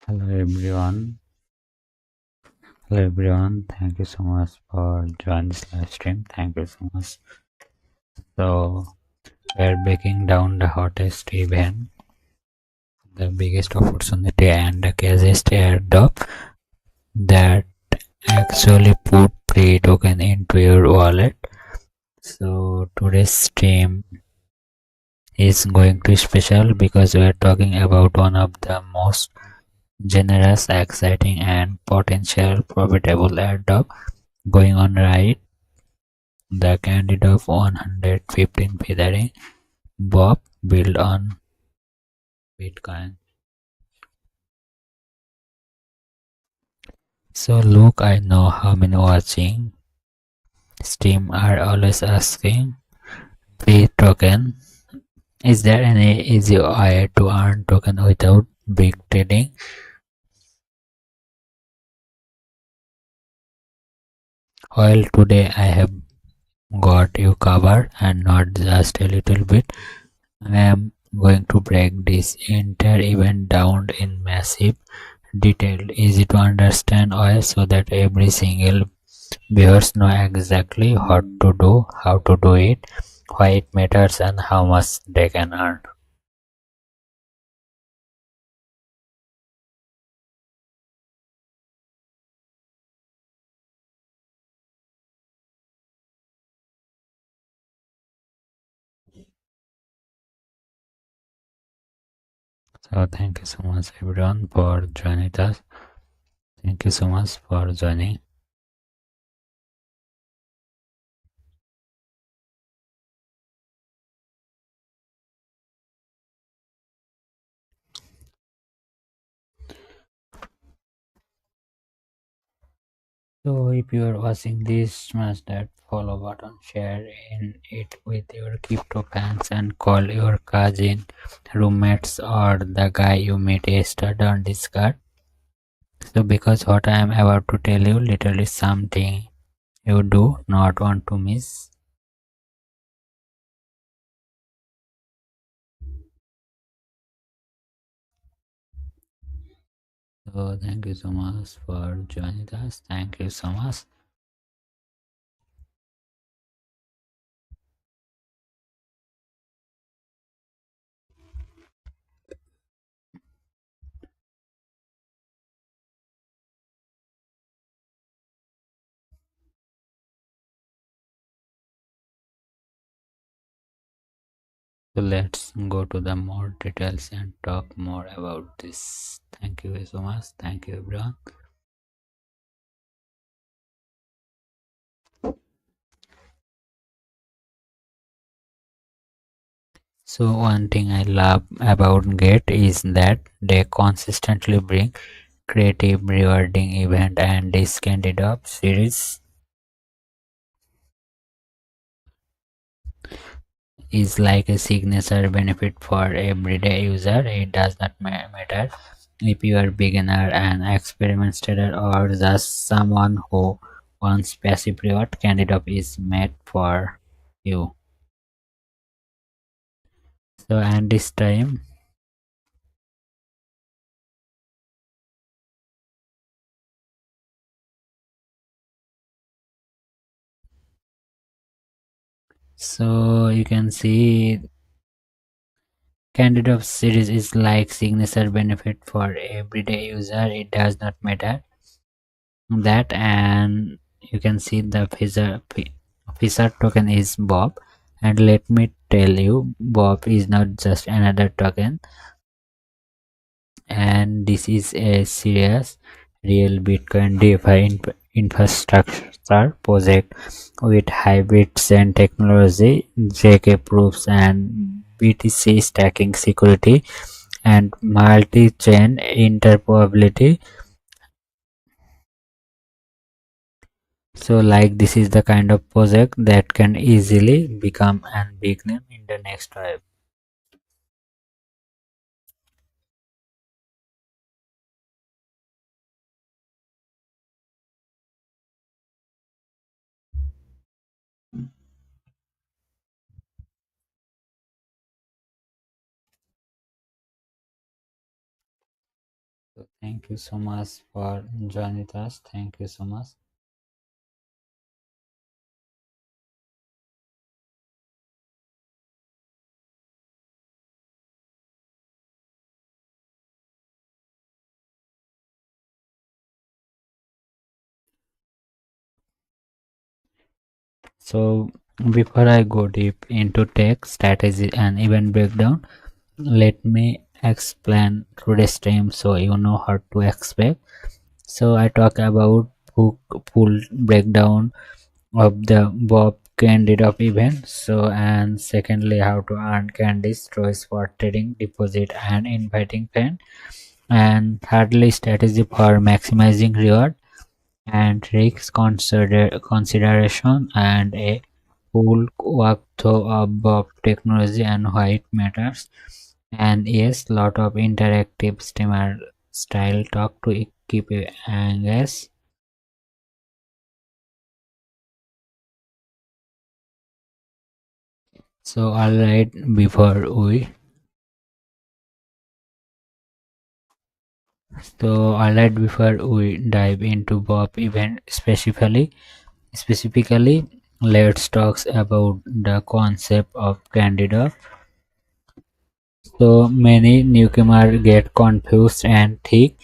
Hello everyone. Hello everyone. Thank you so much for joining this live stream. Thank you so much. So we're breaking down the hottest event, the biggest opportunity, and the craziest airdrop that actually put free token into your wallet. So today's stream is going to be special because we're talking about one of the most generous, exciting, and potential profitable airdrop going on right. The CandyDrop 115th featuring Bob built on Bitcoin. So look, I know how many watching stream are always asking free token. Is there any easy way to earn token without big trading? Well, today I have got you covered, and not just a little bit. I am going to break this entire event down in massive detailed, easy to understand way so that every single viewers know exactly what to do, how to do it, why it matters, and how much they can earn. So thank you so much everyone for joining us. Thank you so much for joining. So if you are watching this, smash that follow button, share in it with your crypto fans, and call your cousin, roommates, or the guy you meet yesterday on Discord. So because what I am about to tell you literally something you do not want to miss. So thank you so much for joining us. Thank you so much. So let's go to the more details and talk more about this. Thank you so much. Thank you everyone. So one thing I love about Gate is that they consistently bring creative, rewarding event, and this CandyDrop series is like a signature benefit for everyday user. It does not matter if you are beginner, an experienced trader, or just someone who wants passive reward. CandyDrop is made for you. So and this time, so you can see CandyDrop series is like signature benefit for everyday user. It does not matter that, and you can see the feature token is Bob. And let me tell you, Bob is not just another token, and this is a serious real Bitcoin DeFi infrastructure project with hybrid chain technology, JK proofs, and BTC stacking security and multi-chain interoperability. So like this is the kind of project that can easily become a big name in the next wave. So thank you so much for joining us. Thank you so much. So before I go deep into tech strategy and event breakdown, let me explain today's stream so you know how to expect. So I talk about book full breakdown of the Bob CandyDrop event. So and secondly, how to earn candies through spot trading, deposit, and inviting friends. And thirdly, strategy for maximizing reward and risk consideration, and a full walkthrough of Bob technology and why it matters. And yes, lot of interactive streamer style talk to keep you engaged. So alright, before we dive into Bob event specifically, let's talk about the concept of candidate. So many newcomers get confused and think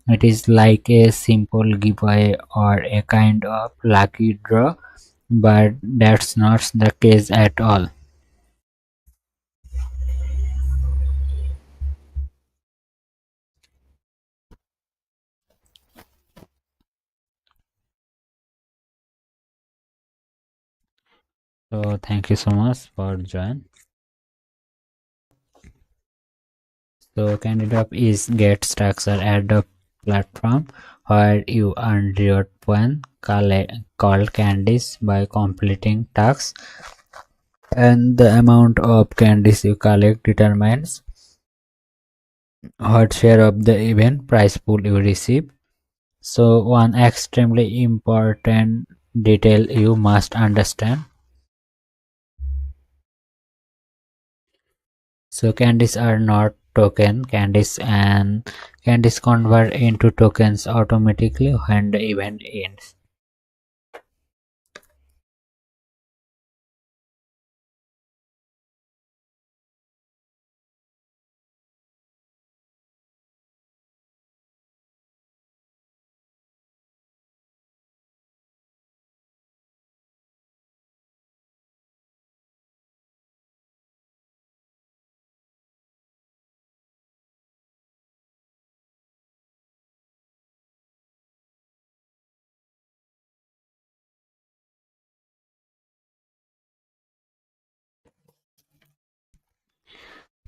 it is like a simple giveaway or a kind of lucky draw, but that's not the case at all. So thank you so much for joining. So CandyDrop is get structure at the platform where you earn reward point called candies by completing tasks, and the amount of candies you collect determines what share of the event price pool you receive. So one extremely important detail you must understand. So candies are not token candies, and candies convert into tokens automatically when the event ends.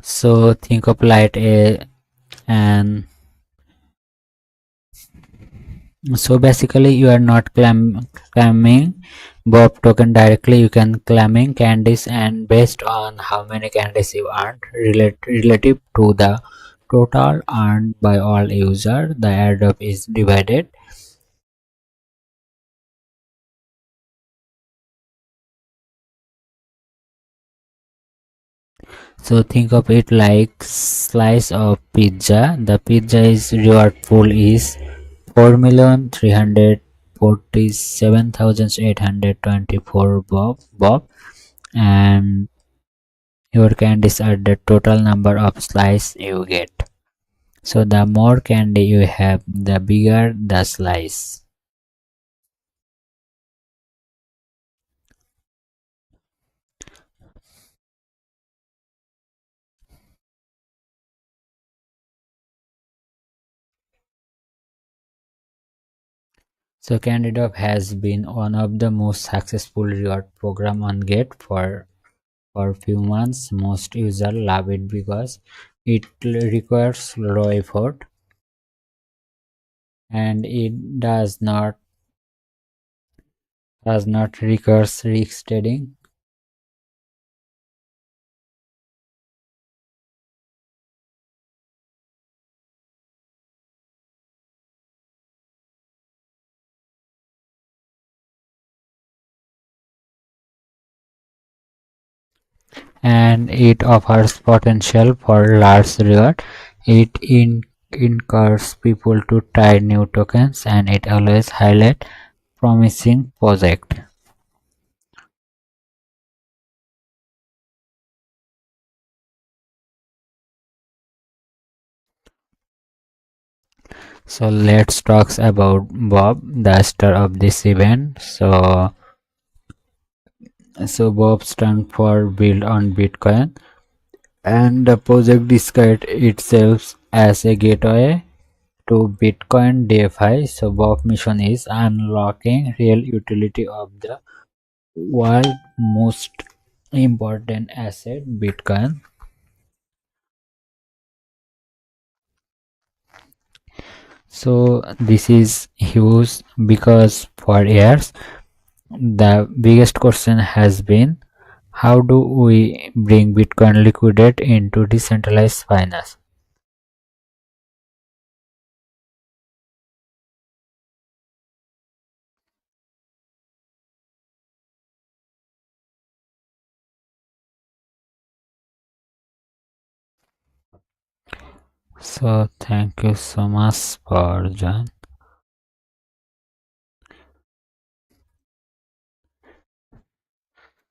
So think of light a and so basically you are not claiming Bob token directly, you can claiming candies, and based on how many candies you earned relative to the total earned by all user, the airdrop is divided. So think of it like slice of pizza. The pizza is reward pool is 4,347,824 bob, and your candies are the total number of slice you get. So the more candy you have, the bigger the slice. So CandyDrop has been one of the most successful reward program on Gate for few months. Most users love it because it requires low effort, and it does not require risk trading. And it offers potential for large reward. It encourages people to try new tokens, and it always highlights promising project. So let's talk about Bob, the star of this event. So Bob stands for Build on Bitcoin, and the project describes itself as a gateway to Bitcoin DeFi. So Bob's mission is unlocking real utility of the world's most important asset, Bitcoin. So this is huge because for years the biggest question has been, how do we bring Bitcoin liquidity into decentralized finance? So thank you so much for joining.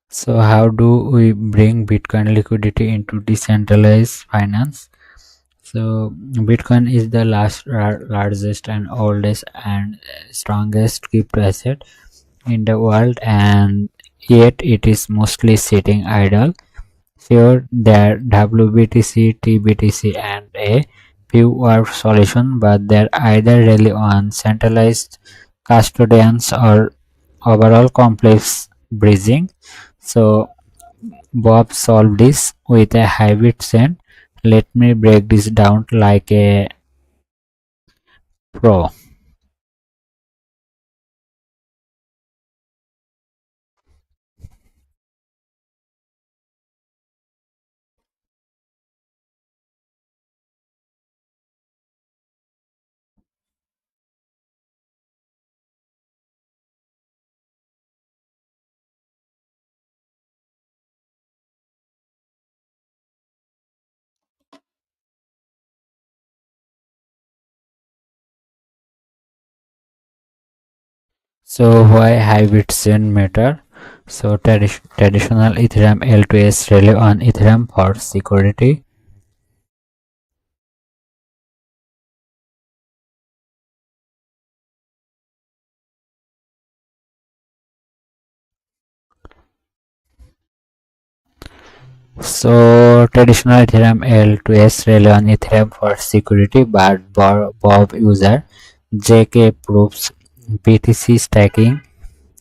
So how do we bring Bitcoin liquidity into decentralized finance? So Bitcoin is the largest and oldest and strongest crypto asset in the world, and yet it is mostly sitting idle. Sure, there WBTC, TBTC, and a few are solutions, but they're either rely on centralized custodians or overall complex bridging. So Bob solved this with a hybrid send. Let me break this down like a pro. So why hybrid send matter? So traditional Ethereum L2S rely on Ethereum for security. So traditional Ethereum L2S rely on Ethereum for security, but Bob user JK proves BTC stacking,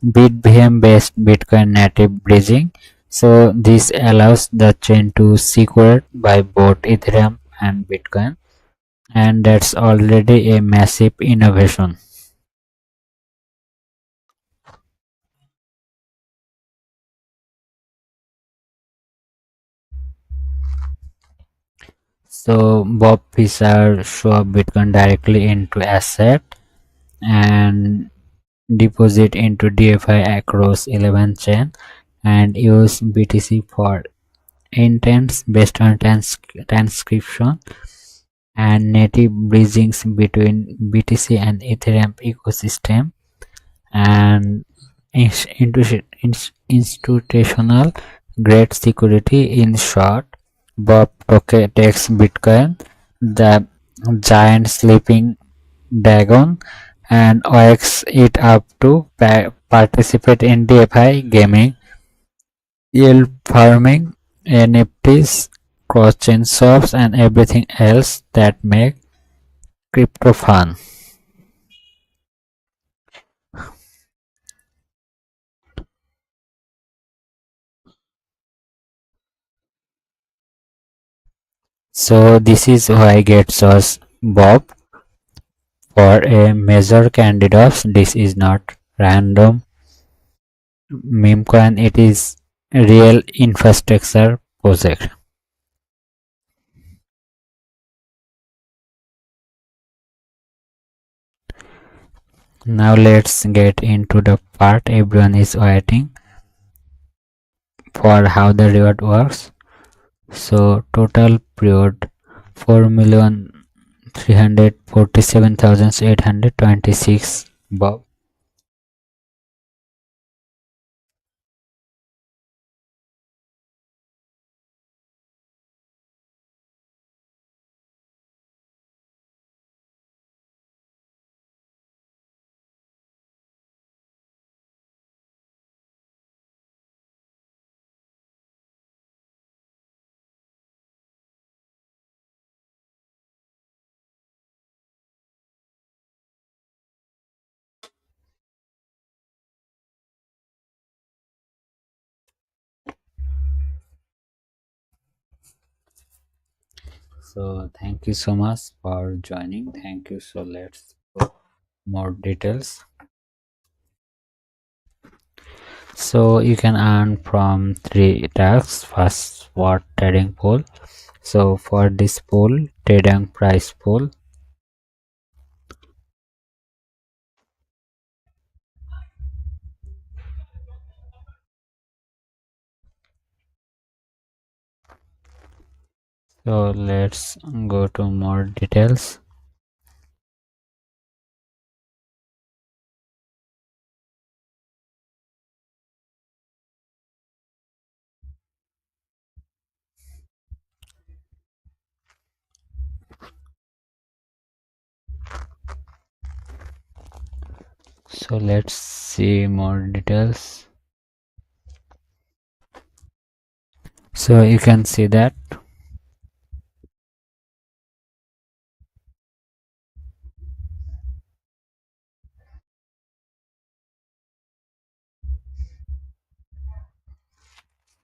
BitVM based Bitcoin native bridging. So this allows the chain to secure by both Ethereum and Bitcoin, and that's already a massive innovation. So Bob Fisher swap Bitcoin directly into asset and deposit into DeFi across 11 chain and use BTC for intents based on transcription and native bridgings between BTC and Ethereum ecosystem and institutional grade security. In short, Bob takes Bitcoin, the giant sleeping dragon, and wakes it up to participate in DeFi gaming, yield farming, NFTs, cross-chain swaps, and everything else that make crypto fun. So this is why gets us Bob for a major candidates. This is not random meme coin, it is a real infrastructure project. Now let's get into the part everyone is waiting for, how the reward works. So total period 4 million 347,826 bob. So thank you so much for joining. Thank you. So let's go more details. So you can earn from three tasks. First, spot trading pool. So for this pool, trading price pool. So let's go to more details. So let's see more details. So you can see that.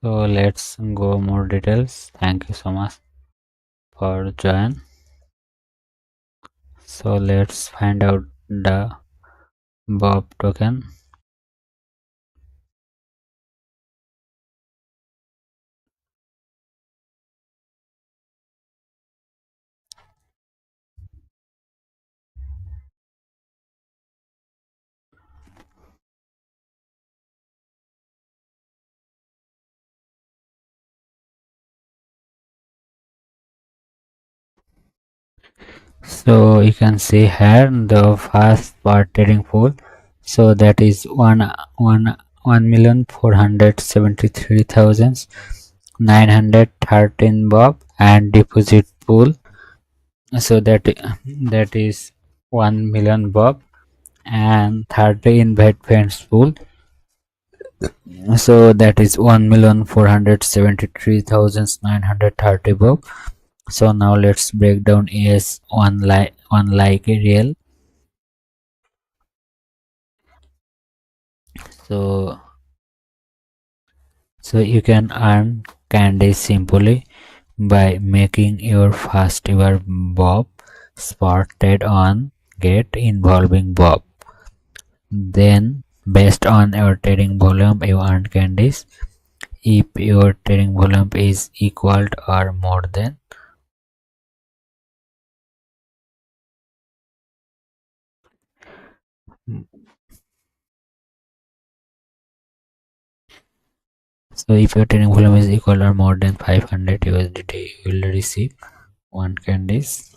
So let's go more details. Thank you so much for join. So let's find out the Bob token. So you can see here the fast part trading pool. So that is 1,473,913 bob, and deposit pool. So that is 1 million bob, and 30 invite friends pool. So that is 1,473,930 bob. So now let's break down as one like a real. So you can earn candy simply by making your first ever bob spotted on Gate involving bob. Then based on your trading volume you earn candies. If your trading volume is equal to or more than, so if your trading volume is equal or more than 500 USDT, you will receive one candies.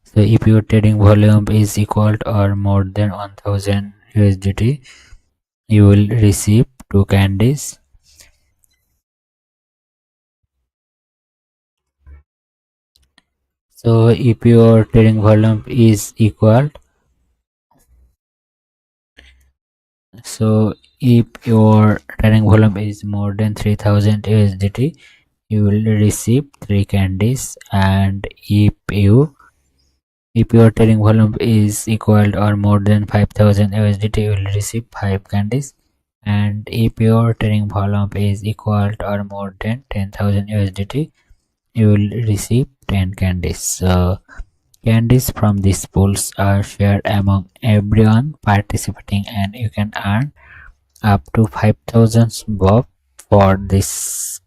So if your trading volume is equal to or more than 1000 USDT, you will receive two candies. So if your trading volume is equal, so if your trading volume is more than 3000 USDT, you will receive three candies. And if your trading volume is equal or more than 5000 USDT, you will receive five candies. And if your trading volume is equal or more than 10,000 USDT, you will receive 10 candies. So candies from these pools are shared among everyone participating, and you can earn up to 5,000 bob for this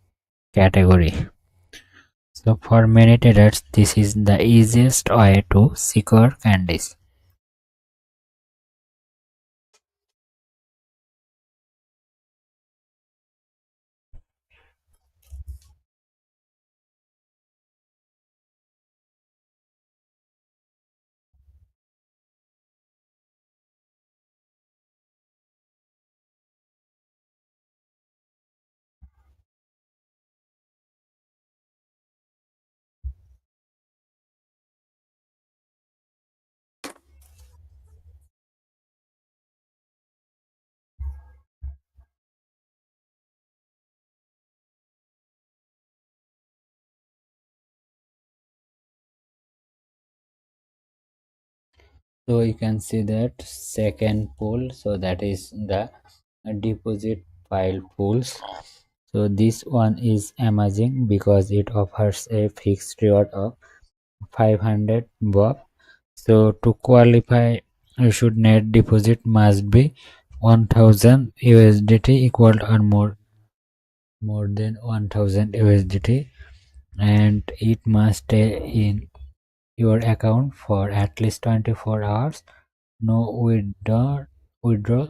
category. So for many traders, this is the easiest way to secure candies. So you can see that second pool, so that is the deposit file pools. So this one is amazing because it offers a fixed reward of 500 bob. So to qualify, you should net deposit must be 1000 USDT equal or more than 1000 USDT, and it must stay in your account for at least 24 hours. No withdraw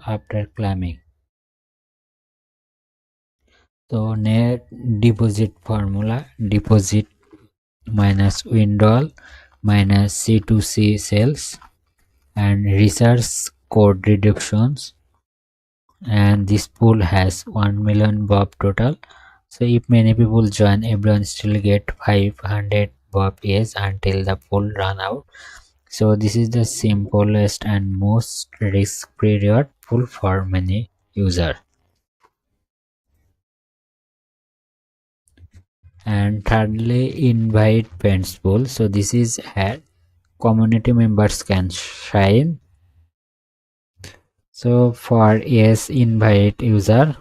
after claiming. So net deposit formula: deposit minus withdrawal minus C2C sales and research code reductions, and this pool has 1 million bob total. So if many people join, everyone still get 500 bob each until the pool run out. So this is the simplest and most risk-free reward pool for many users. And thirdly, invite friends pool. So this is a community members can shine. So for yes, invite user.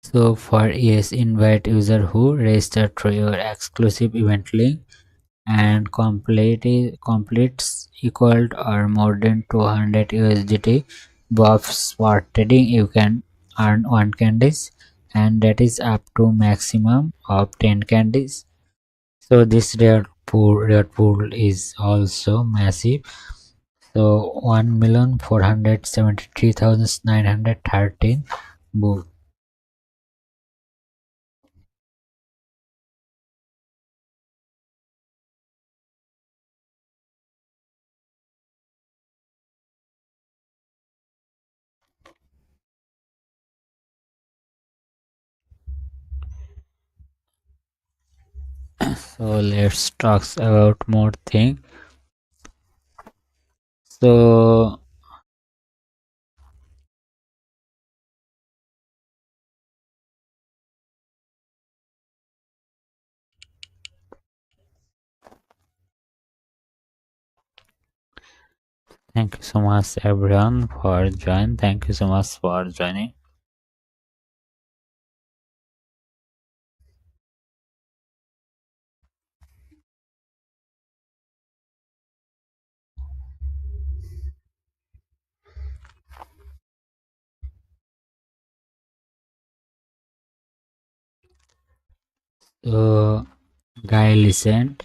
So for yes, invite user who register through your exclusive event link and completes equal or more than 200 USDT buff spot trading. You can earn 1 candies, and that is up to maximum of 10 candies. So this rare pool is also massive. So 1,473,913 book. So let's talk about more thing. So thank you so much everyone for joining. Thank you so much for joining. So guy listened.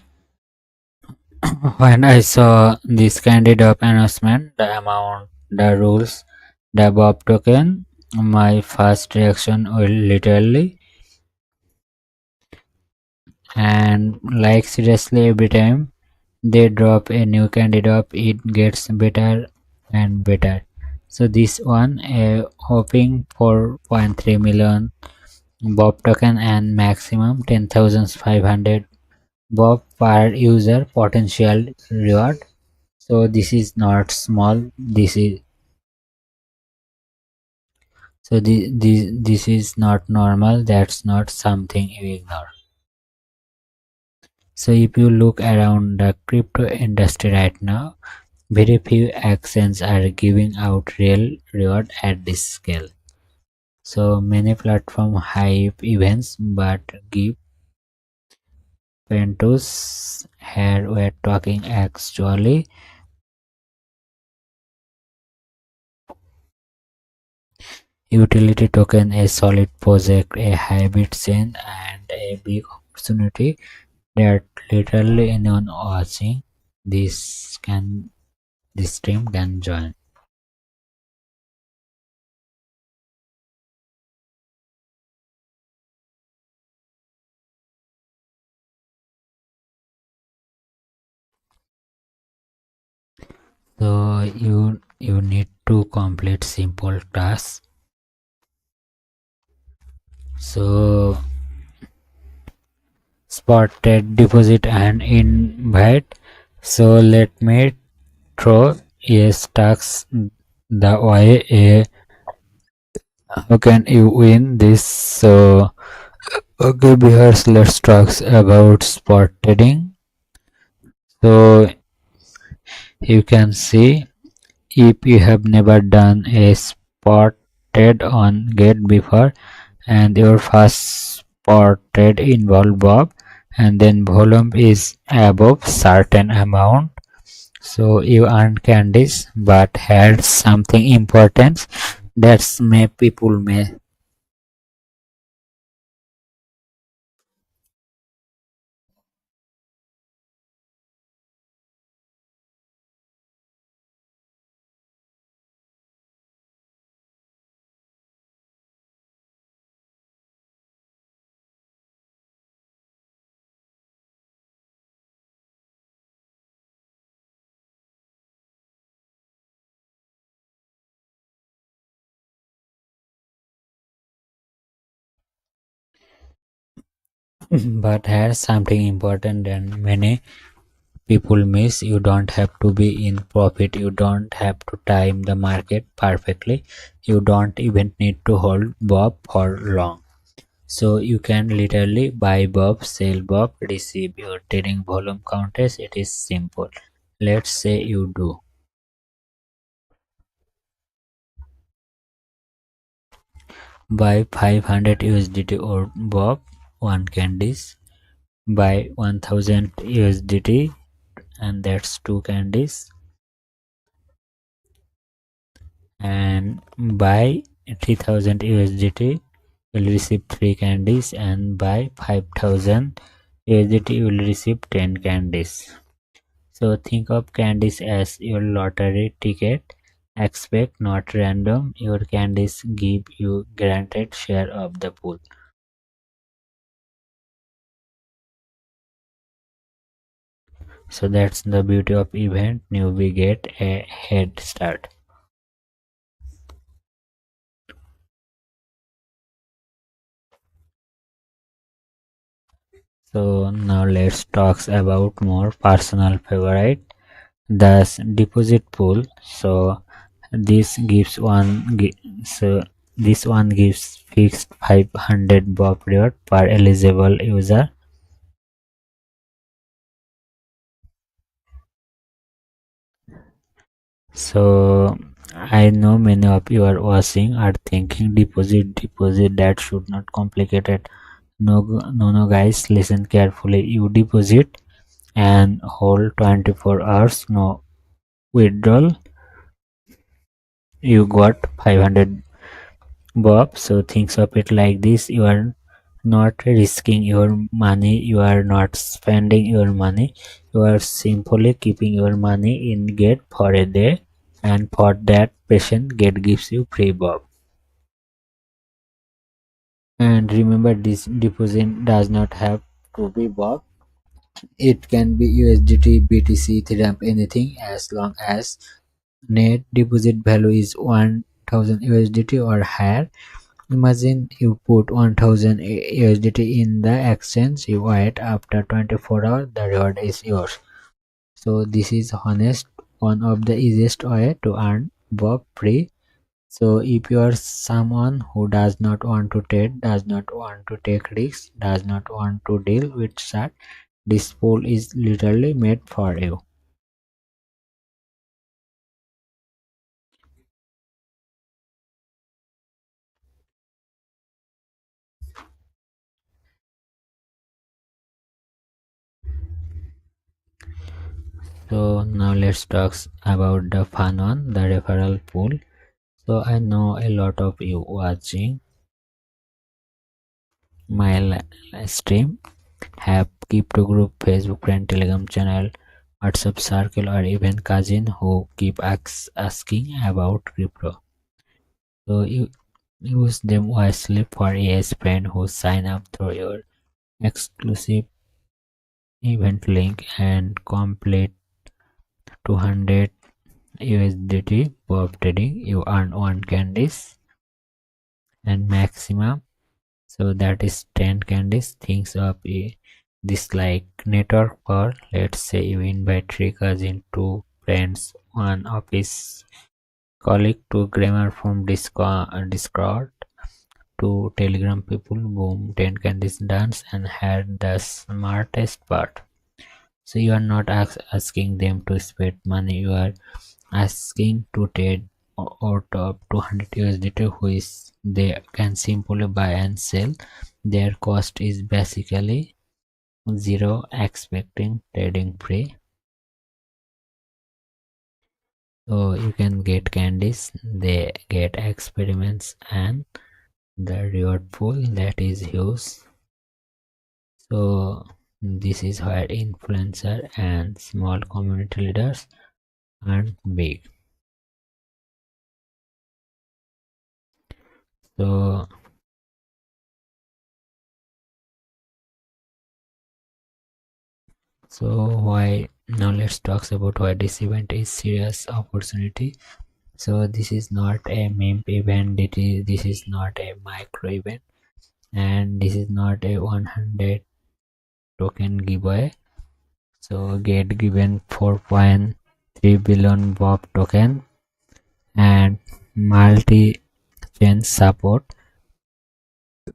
When I saw this CandyDrop announcement, the amount, the rules, the Bob token, my first reaction was literally, and like seriously every time they drop a new CandyDrop, it gets better and better. So this one, hoping 4.3 million Bob token and maximum 10,500 Bob per user potential reward. So this is not small. This is not normal. That's not something you ignore. So if you look around the crypto industry right now, very few exchanges are giving out real reward at this scale. So many platform hype events but give pentos. Here we're talking actually utility token, a solid project, a hybrid chain, and a big opportunity that literally anyone watching this stream can join. So you need to complete simple tasks. So spotted deposit and invite. So let me throw yes tasks the way how can you win this? So okay, viewers, let's talk about spot trading. So you can see, if you have never done a spot trade on Gate before, and your first spot trade involve Bob, and then volume is above certain amount, so you earn candies. But had something important that's may people may. But has something important than many people miss. You don't have to be in profit, you don't have to time the market perfectly, you don't even need to hold Bob for long. So you can literally buy Bob, sell Bob, receive your trading volume counters. It is simple. Let's say you do buy 500 USDT or Bob, one candies, buy 1000 USDT, and that's two candies, and buy 3000 USDT, will receive 3 candies, and buy 5000 USDT, you will receive 10 candies. So think of candies as your lottery ticket. Expect not random. Your candies give you guaranteed share of the pool. So that's the beauty of event. Newbie get a head start. So now let's talk about more personal favorite. Thus deposit pool. So this gives so this one gives fixed 500 bob reward per eligible user. So I know many of you are watching are thinking deposit, that should not complicated. No guys, listen carefully. You deposit and hold 24 hours, no withdrawal. You got 500 bob. So think of it like this: you are not risking your money, you are not spending your money, you are simply keeping your money in Gate for a day, and for that patient Gate gives you free bob. And remember, this deposit does not have to be bob. It can be USDT, BTC, Ethereum, anything, as long as net deposit value is 1000 USDT or higher. Imagine you put 1000 USDT in the exchange, you wait, after 24 hours the reward is yours. So this is honest, one of the easiest way to earn Bob free. So if you are someone who does not want to trade, does not want to take risks, does not want to deal with that, this pool is literally made for you. So now let's talk about the fun one, the referral pool. So I know a lot of you watching my stream have crypto group, Facebook friend, Telegram channel, WhatsApp circle, or even cousin who keep asking about crypto. So you use them wisely. For a friend who sign up through your exclusive event link and complete 200 USDT per trading, you earn one candies, and maximum, so that is 10 candies. Things of this like network, or let's say you invite 3 cousins, 2 friends, 1 office colleague to grammar from Discord to Telegram people. Boom, 10 candies dance and had the smartest part. So you are not asking them to spend money, you are asking to trade out of 200 USDT which they can simply buy and sell. Their cost is basically zero, expecting trading free. So you can get candies, they get experiments and the reward pool that is huge. So this is where influencer and small community leaders earn big. So why now let's talk about why this event is serious opportunity. So this is not a meme event, this is not a micro event, and this is not a 100 token giveaway. So get given 4.3 billion Bob token and multi-chain support,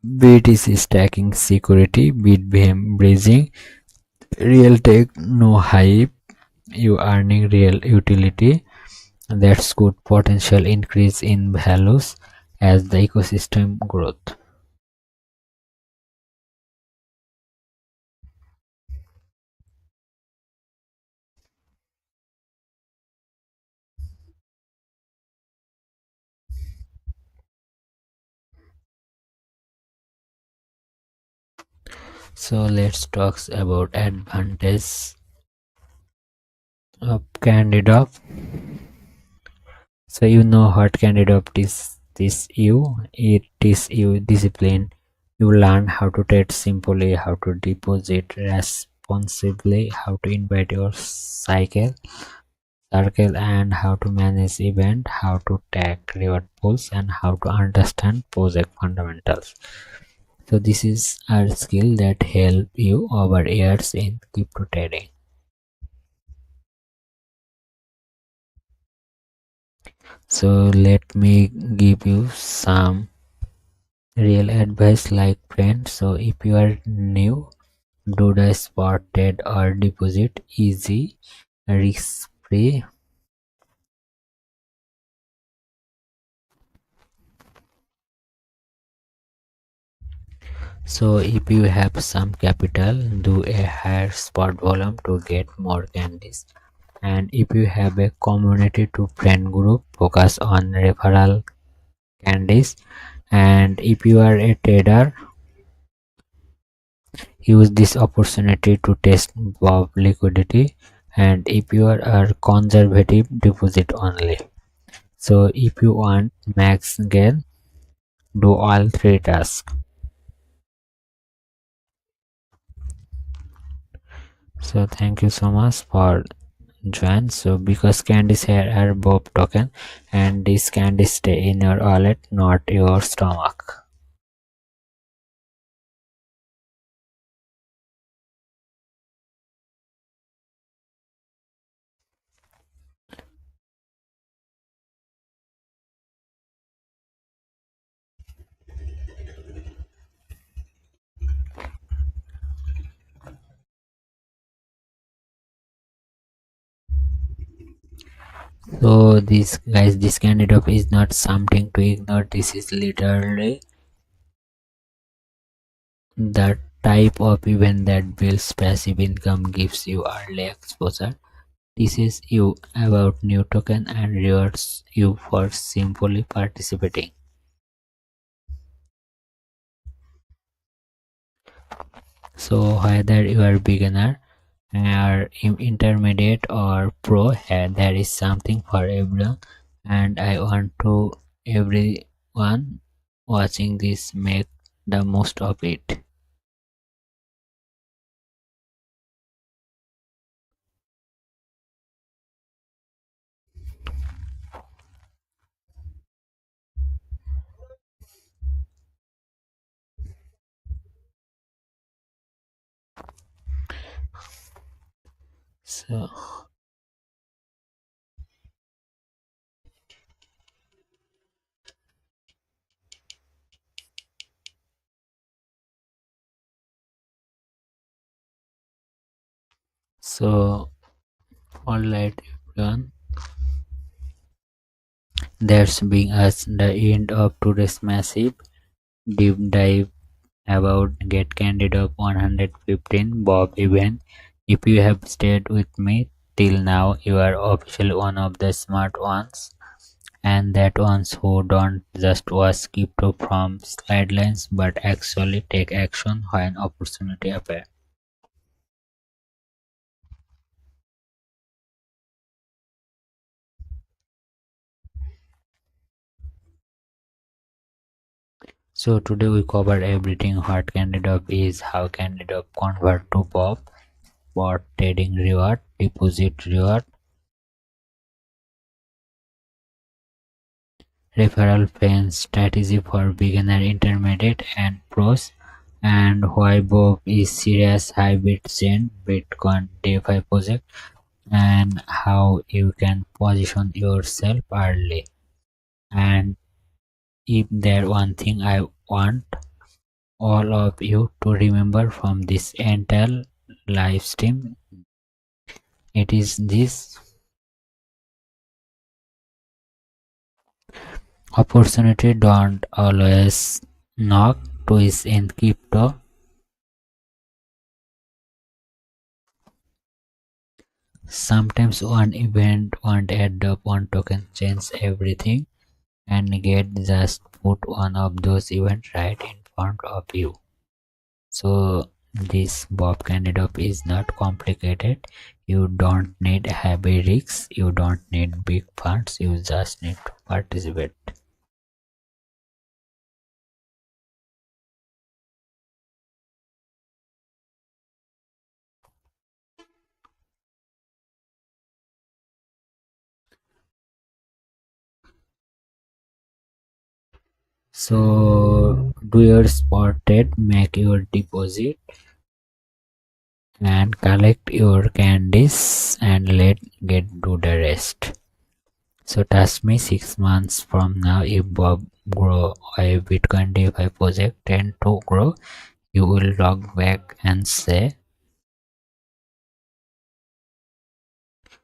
BTC stacking security, BitBM bridging, real tech, no hype, you earning real utility. That's good potential increase in values as the ecosystem growth. So let's talk about advantage of CandyDrop. So you know what CandyDrop is this you. It is you discipline. You learn how to trade simply, how to deposit responsibly, how to invite your circle and how to manage event, how to tag reward pools and how to understand project fundamentals. So this is a skill that help you over years in crypto trading. So let me give you some real advice like friends. So if you are new, do the spot trade or deposit, easy, risk free. So if you have some capital, do a higher spot volume to get more candies. And if you have a community to friend group, focus on referral candies. And if you are a trader, use this opportunity to test Bob liquidity. And if you are a conservative, deposit only. So if you want max gain, do all three tasks. So thank you so much for join. So because candies here are Bob token and these candies stay in your wallet, not your stomach. So this guys, this candidate is not something to ignore. This is literally the type of event that builds passive income, gives you early exposure, teaches you about new token and rewards you for simply participating. So whether you are beginner or intermediate or pro, there is something for everyone, and I want to everyone watching this make the most of it. So So, alright, everyone, that's being us the end of today's massive deep dive about Get CandyDrop 115 Bob event. If you have stayed with me till now, you are officially one of the smart ones, and that ones who don't just watch crypto from sidelines but actually take action when opportunity appears. So today we cover everything: what CandyDrop is, how CandyDrop convert to Bob, bot trading reward, deposit reward, referral fans, strategy for beginner, intermediate, and pros, and why Bob is serious hybrid chain Bitcoin DeFi project, and how you can position yourself early. And if there one thing I want all of you to remember from this entire live stream, it is this: opportunity don't always knock twice in crypto. Sometimes one event, one airdrop, one token change everything, and get just put one of those events right in front of you. So this Bob candidate is not complicated. You don't need heavy risks. You don't need big funds. You just need to participate. So do your spot trade, make your deposit, and collect your candies, and let get do the rest. So trust me, 6 months from now, if Bob grow a Bitcoin DeFi project tend to grow, you will log back and say,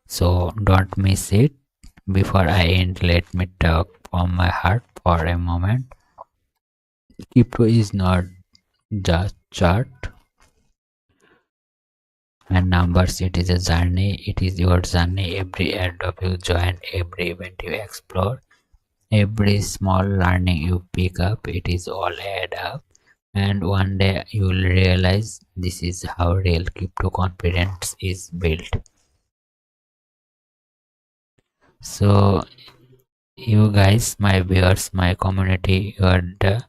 so don't miss it. Before I end, let me talk from my heart for a moment. Crypto is not just chart and numbers, it is a journey. It is your journey. Every airdrop you join, every event you explore, every small learning you pick up, it is all add up. And one day you will realize this is how real crypto confidence is built. So you guys, my viewers, my community, you are the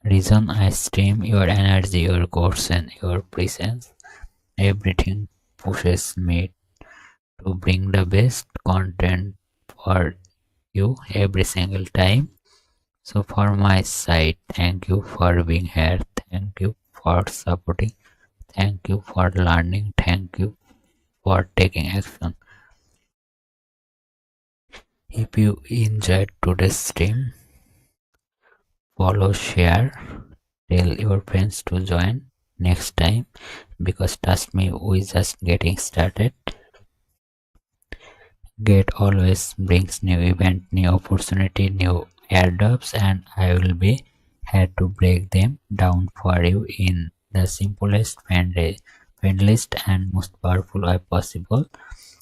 reason I stream. Your energy, your course, and your presence, everything pushes me to bring the best content for you every single time. So for my side, thank you for being here, thank you for supporting, thank you for learning, thank you for taking action. If you enjoyed today's stream, follow, share, tell your friends to join next time, because trust me, we just getting started. Get always brings new event, new opportunity, new airdrops, and I will be here to break them down for you in the simplest, friendliest, and most powerful way possible.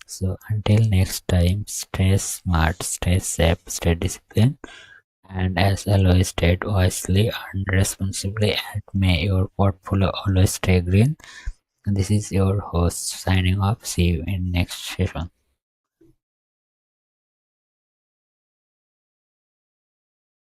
So until next time, stay smart, stay safe, stay disciplined, and as always, trade wisely and responsibly, and may your portfolio always stay green. This is your host signing off. See you in next session.